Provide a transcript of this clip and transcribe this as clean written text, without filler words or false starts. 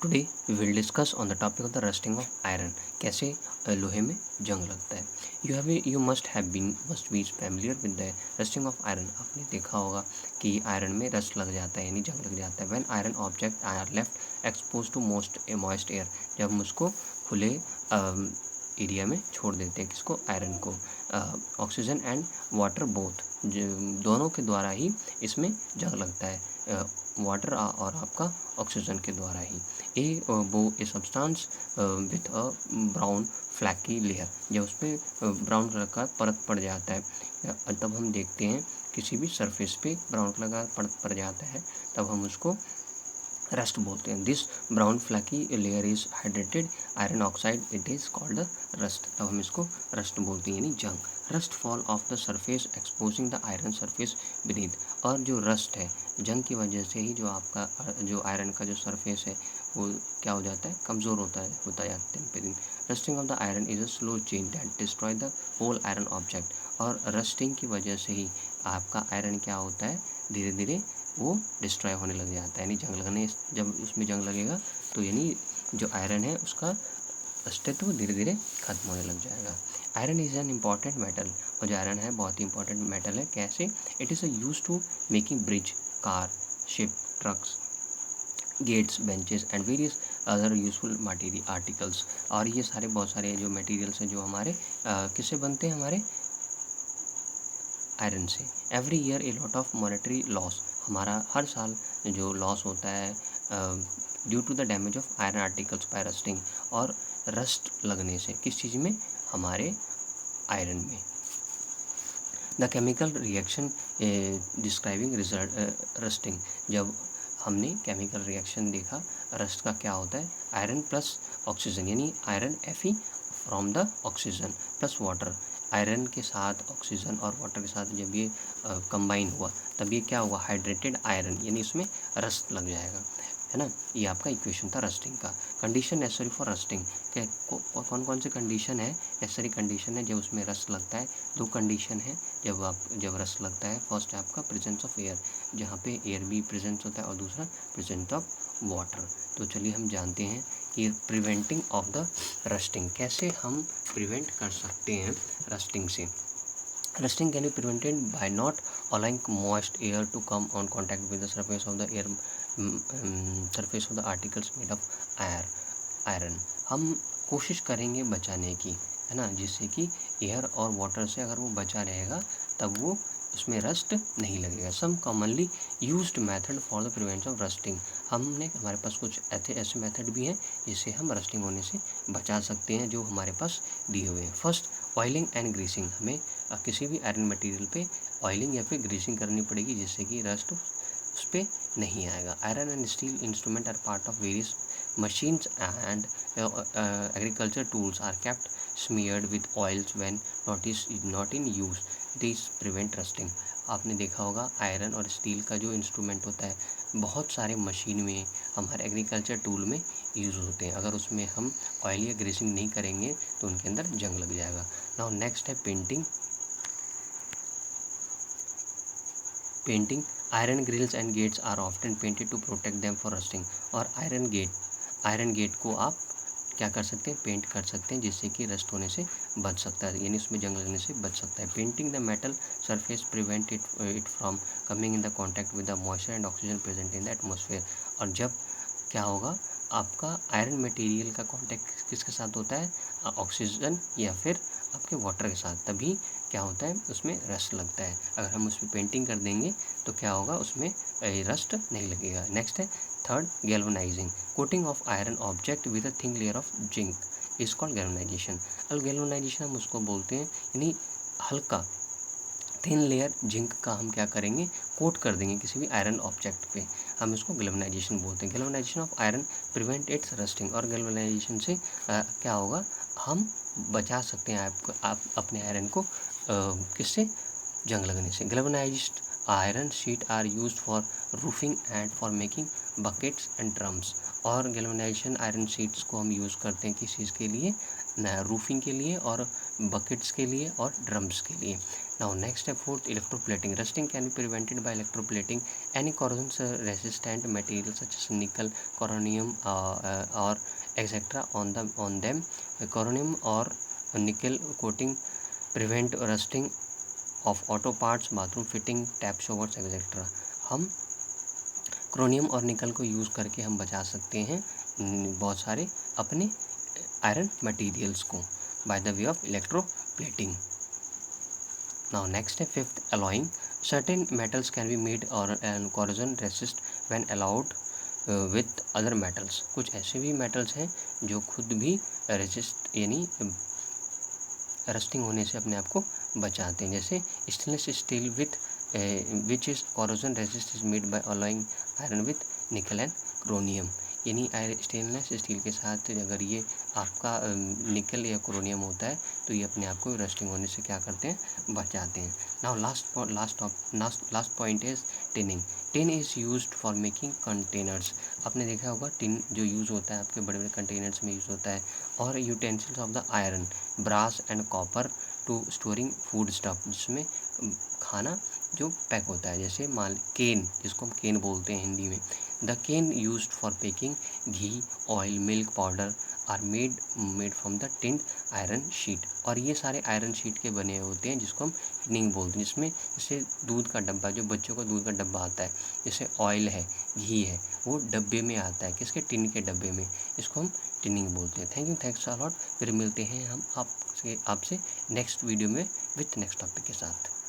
Today we will discuss on the topic of the rusting of iron. कैसे लोहे में जंग लगता है। You must be familiar with the rusting of iron. आपने देखा होगा कि आयरन में रस्ट लग जाता है यानी जंग लग जाता है। When iron object are left expose to moist air, जब हम उसको खुले एरिया में छोड़ देते हैं, किसको, आयरन को, ऑक्सीजन एंड वाटर बोथ, दोनों के द्वारा ही इसमें जंग लगता है, वाटर और आपका ऑक्सीजन के द्वारा ही। A substance with a brown flaky layer, जब उस पर ब्राउन कलर का परत पड़ जाता है, तब हम देखते हैं किसी भी सरफेस पे ब्राउन कलर का परत पड़ जाता है, तब हम उसको रस्ट बोलते हैं। This brown flaky layer is hydrated iron oxide, it is called rust, तब हम इसको रस्ट बोलते हैं यानी जंग। Rust fall of the surface exposing the iron surface beneath, और जो रस्ट है जंग की वजह से ही जो आपका जो आयरन का जो सरफेस है वो क्या हो जाता है, कमज़ोर होता जाता है दिन पे दिन। Rusting of the iron is a slow change that destroy the whole iron object, और रस्टिंग की वजह से ही आपका आयरन क्या होता है, धीरे धीरे वो डिस्ट्रॉय होने लग जाता है, यानी जंग लगने, जब उसमें जंग लगेगा तो यानी जो आयरन है उसका अस्तित्व धीरे धीरे खत्म होने लग जाएगा। Iron is an important metal, और जो आयरन है बहुत ही इंपॉर्टेंट मेटल है। कैसे? It is use to making bridge, car, ship, trucks, gates, benches and various other useful material articles. और ये सारे बहुत सारे जो मटेरियल्स हैं जो हमारे किससे बनते हैं, हमारे आयरन से। Every year a lot of monetary loss, हमारा हर साल जो लॉस होता है due to the damage of iron articles by rusting, और रस्ट लगने से, किस चीज़ में, हमारे आयरन में। The chemical reaction describing result rusting, जब हमने केमिकल रिएक्शन देखा रस्ट का क्या होता है, आयरन प्लस ऑक्सीजन, यानी iron Fe from the oxygen plus water, iron के साथ ऑक्सीजन और वाटर के साथ जब ये कंबाइन हुआ तब ये क्या हुआ, हाइड्रेटेड आयरन, यानी उसमें रस्ट लग जाएगा, है ना। ये आपका इक्वेशन था रस्टिंग का। कंडीशन नेसेसरी फॉर रस्टिंग, क्या कौन कौन से कंडीशन है, नेसेसरी कंडीशन है जब उसमें रस्ट लगता है। दो कंडीशन है जब रस्ट लगता है। फर्स्ट है आपका प्रेजेंस ऑफ एयर, जहाँ पे एयर भी प्रेजेंस होता है, और दूसरा प्रेजेंस ऑफ वाटर। तो चलिए हम जानते हैं कि प्रिवेंटिंग ऑफ द रस्टिंग, कैसे हम प्रिवेंट कर सकते हैं रस्टिंग से। Rusting can be prevented by not allowing moist air to come on contact with the surface of the air, surface of the articles made of iron। हम कोशिश करेंगे बचाने की, है ना, जिससे कि एयर और वाटर से अगर वो बचा रहेगा तब वो उसमें रस्ट नहीं लगेगा। Some commonly used method for the prevention of rusting, हमारे पास कुछ ऐसे मेथड भी हैं जिससे हम रस्टिंग होने से बचा सकते हैं, जो हमारे पास दिए हुए हैं। फर्स्ट, ऑयलिंग एंड ग्रीसिंग, हमें किसी भी आयरन मटेरियल पे ऑयलिंग या फिर ग्रीसिंग करनी पड़ेगी जिससे कि रस्ट उस पर नहीं आएगा। Iron and steel instrument are part of various machines and agriculture tools are kept smeared with oils when not in use, these prevent rusting। आपने देखा होगा आयरन और स्टील का जो इंस्ट्रूमेंट होता है बहुत सारे मशीन में, हमारे एग्रीकल्चर टूल में यूज़ होते हैं, अगर उसमें हम ऑयल या ग्रीसिंग नहीं करेंगे तो उनके अंदर जंग लग जाएगा। नाउ नेक्स्ट है painting. Iron grills and gates are often painted to protect them for rusting, और आयरन गेट को आप क्या कर सकते हैं, पेंट कर सकते हैं जिससे कि रस्ट होने से बच सकता है, यानी उसमें जंग लगने से बच सकता है। Painting the metal surface prevent it from coming in the contact with the moisture and oxygen present in the atmosphere, और जब क्या होगा, आपका आयरन मटेरियल का कॉन्टैक्ट किसके साथ होता है, ऑक्सीजन या फिर आपके वाटर के साथ, तभी क्या होता है, उसमें रस्ट लगता है। अगर हम उस पर पेंटिंग कर देंगे तो क्या होगा, उसमें रस्ट नहीं लगेगा। नेक्स्ट है third, galvanising, coating of iron object with a thin layer of zinc is called galvanisation. अब गैल्वेनाइजेशन हम उसको बोलते हैं, यानी हल्का थिन लेयर जिंक का हम क्या करेंगे, कोट कर देंगे किसी भी आयरन ऑब्जेक्ट पे, हम इसको गैल्वेनाइजेशन बोलते हैं। Galvanisation of iron prevent it's rusting, और गैल्वेनाइजेशन से क्या होगा, हम बचा सकते हैं आप अपने आयरन को किससे, जंग लगने से। Galvanised iron sheet are used for roofing and for making buckets and drums, और गैल्वेनाइजेशन आयरन शीट्स को हम यूज़ करते हैं किस चीज़ के लिए, रूफिंग के लिए और बकेट्स के लिए और ड्रम्स के लिए। Now next step, fourth, electroplating. Rusting can be prevented by electroplating any corrosion resistant material such as nickel, chromium, or etc. on them. Chromium or nickel coating prevent rusting of auto parts, bathroom fitting, tap showers etc. हम क्रोनियम और निकल को use करके हम बचा सकते हैं बहुत सारे अपने आयरन मटेरियल्स को by the way of electroplating. Now next step, fifth, alloying. Certain metals can be made or corrosion resist when allowed with other metals. कुछ ऐसे भी metals हैं जो खुद भी resist यानी रस्टिंग होने से अपने आप को बचाते हैं. जैसे stainless steel with which is corrosion resist is made by alloying iron with nickel and chromium. यानी स्टेनलेस स्टील के साथ अगर ये आपका निकल या क्रोनियम होता है तो ये अपने आप को रस्टिंग होने से क्या करते हैं, बचाते हैं. Now last point is tinning. Tin is used for making containers. आपने देखा होगा टिन जो यूज़ होता है आपके बड़े बड़े कंटेनर्स में यूज़ होता है. और utensils of the iron, brass and copper to storing food stuff, जिसमें खाना जो पैक होता है. जैसे मान केन, जिसको हम केन बोलते हैं हिंदी में. The can used for packing ghee, oil, milk powder are made from the tinned iron sheet. और ये सारे आयरन शीट के बने होते हैं जिसको हम टिनिंग बोलते हैं. जिसमें जैसे दूध का डब्बा, जो बच्चों का दूध का डब्बा आता है, जैसे ऑयल है, घी है, वो डब्बे में आता है. किसके? टिन के डब्बे में. इसको हम टिनिंग बोलते हैं. Thanks a lot. फिर मिलते हैं हम आपसे नेक्स्ट वीडियो में विथ नेक्स्ट टॉपिक के साथ.